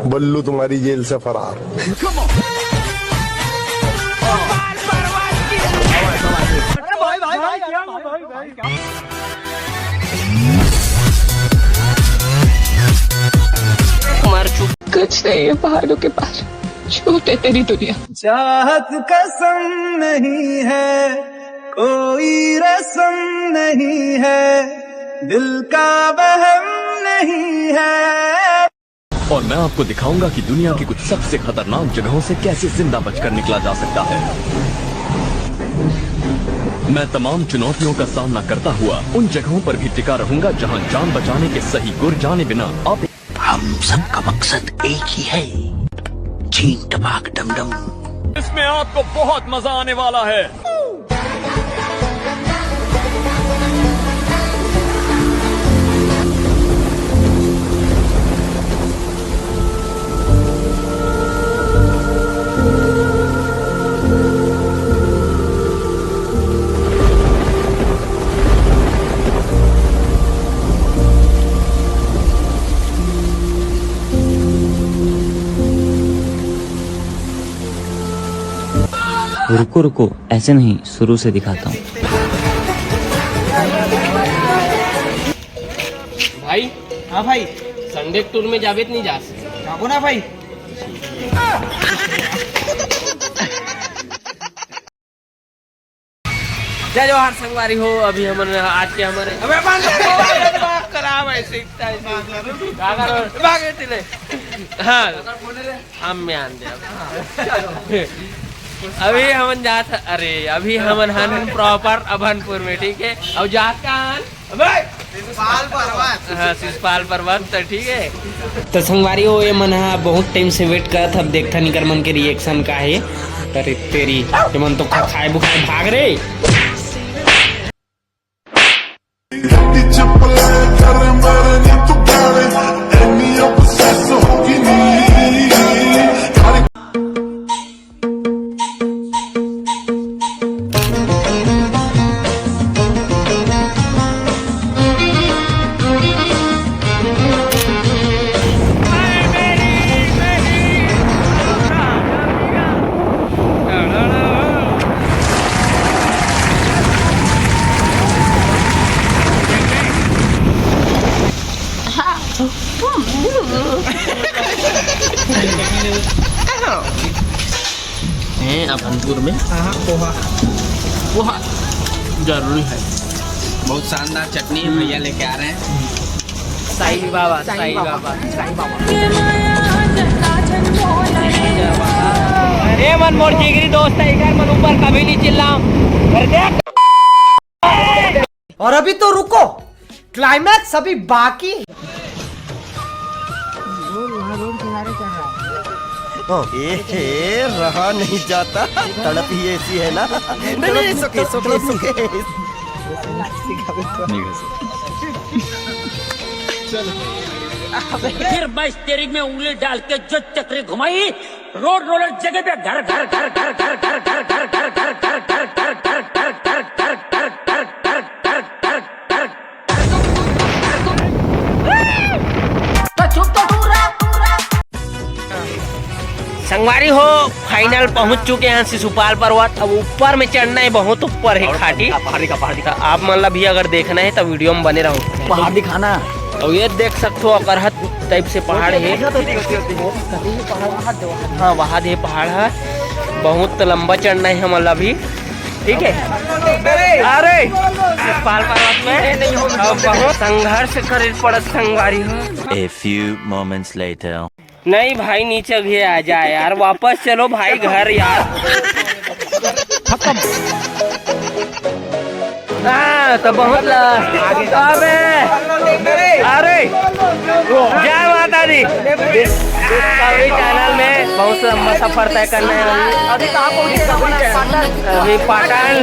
बल्लू तुम्हारी जेल से फरार। कुछ नहीं है पहाड़ों के पार, छोटे तेरी दुनिया। चाहत कसम नहीं है, कोई रसम नहीं है, दिल का वहम नहीं है। और मैं आपको दिखाऊंगा कि दुनिया की कुछ सबसे खतरनाक जगहों से कैसे जिंदा बचकर निकला जा सकता है। मैं तमाम चुनौतियों का सामना करता हुआ उन जगहों पर भी टिका रहूंगा जहां जान बचाने के सही गुर जाने बिना आप। हम सबका मकसद एक ही है, चीन टपाक डमडम। इसमें आपको बहुत मजा आने वाला है। रुको रुको, ऐसे नहीं, शुरू से दिखाता हूँ। भाई। हाँ भाई, संडे टूर में जावेद नहीं जा सकते। जाबो ना भाई। जय जवाहर संगवारी हो। अभी हमारे आज के हमारे हाँ हम में आन दे। अभी हम जात, अरे अभी हम हन प्रॉपर अभनपुर में, ठीक है। अब जात का हाँ शिषपाल पर्वत, तो ठीक है। तो संगवारी हो, ये मन बहुत टाइम से वेट कर, अब देखता नहीं कर मन के रिएक्शन का है। अरे तेरी ये मन तो खाए बुखाए भाग रे। अभनपुर में पोहा जरूरी है। बहुत शानदार चटनी है, भैया लेके आ रहे हैं। साईं बाबा, साईं बाबा, साईं बाबा। अरे मन मोर जिगरी दोस्त है, इधर मन ऊपर कभी नहीं चिल्लाऊं। और अभी तो रुको, क्लाइमैक्स अभी बाकी। रहा नहीं जाता, तड़प ही ऐसी है ना। नहीं सुखे सुखे सुखे। फिर मैं स्टीयरिंग में उंगली डाल के जो चक्री घुमाई, रोड रोलर जगह पे घर घर घर घर घर घर घर घर घर घर घर घर घर घर घर संगवारी हो, फाइनल पहुंच चुके हैं शिशुपाल पर्वत। अब ऊपर में चढ़ना है, बहुत ऊपर है घाटी। पहाड़ी का आप मतलब भी अगर देखना है तो वीडियो में बने रहो। पहाड़ दिखाना। और ये देख सकते हो अकरहत टाइप से पहाड़ है। हाँ वहाँ दे पहाड़ है, बहुत लंबा चढ़ना है हम अभी, ठीक है। अरे शिशुपाल पर्वत में बहुत संघर्ष करे पड़त संगवारी हो। A few moments later. नहीं भाई नीचे भी आ जाए यार, वापस चलो भाई घर यार। हाँ तो बहुत अबे अरे जय माता दी। अभी चैनल में बहुत लंबा सफर तय करना है। अभी अभी पाटन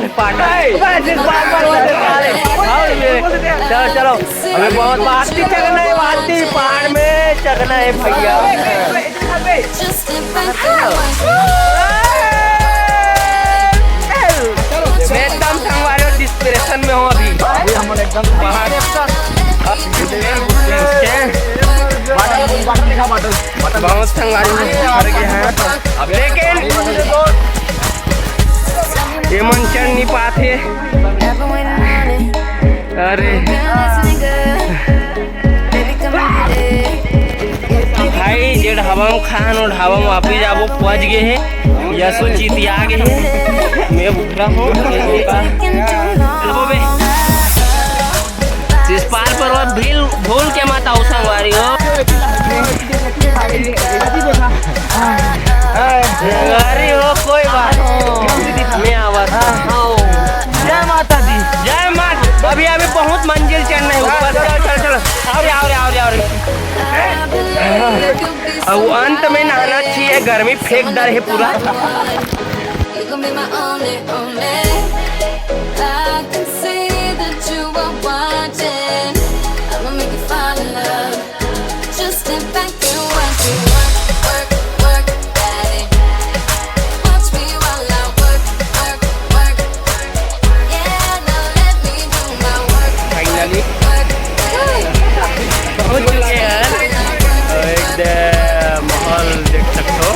चलो चलो, अभी बहुत वास्ती चढ़ना है, वास्ती पहाड़ में चढ़ना है भैया। मैं एकदम संगवारी और डिस्प्रेशन में हूँ अभी हम एकदम पहाड़ बहुत संगारी भर गए हैं, लेकिन ये मन चढ़ नहीं पाते। अरे भाई जे ढाबा में खान और ढाबा में वापिस जाबो पहुँच गए हैं या सोची थी आ गए हैं। मैं भूख रहा हूँ। शिषपाल पर्वत भूल के मत आओ संगवारी हो। संगवारी हो कोई बात मैं आवा था। जय माता दी, जय माता। अभी बहुत मंजिल चढ़ना है ऊपर। चल और अब अंत में नहाना चाहिए, गर्मी फेंक डर है पूरा। माहौल देख सकते हो।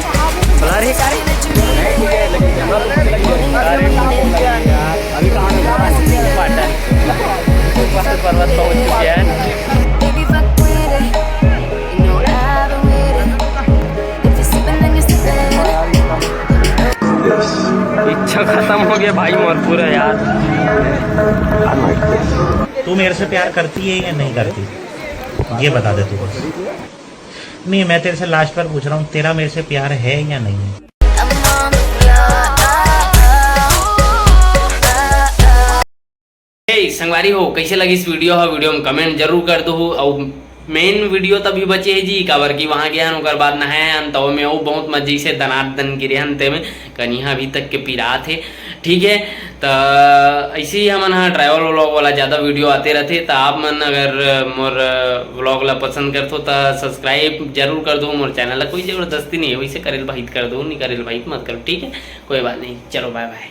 पर्वत पहुंच चुके हैं। इच्छा खत्म हो गया भाई मोर पूरा यार। तू मेरे से प्यार करती है या नहीं करती, ये बता दे तू। नहीं, मैं तेरे से लास्ट बार पूछ रहा हूँ, तेरा मेरे से प्यार है या नहीं है? संगवारी हो कैसे लगी इस वीडियो में कमेंट जरूर कर दो। और मेन वीडियो तभी बचे है जी काबर की वहाँ गया ओकर बाद नहाए तो में वो बहुत मजे से दनादन गिरे हनते में कनिया अभी तक के पिरा थे। ठीक है, तो ऐसे ही हमन हाँ ट्रैवल व्लॉग वाला ज़्यादा वीडियो आते रहते। तो आप मन अगर मोर व्लॉग ला पसंद करते हो तो सब्सक्राइब जरूर कर दो मोर चैनल ला। कोई ज़बरदस्ती नहीं है, वैसे करेल भाई कर दो, नहीं करेल भाई मत करो। ठीक है, कोई बात नहीं, चलो बाय बाय।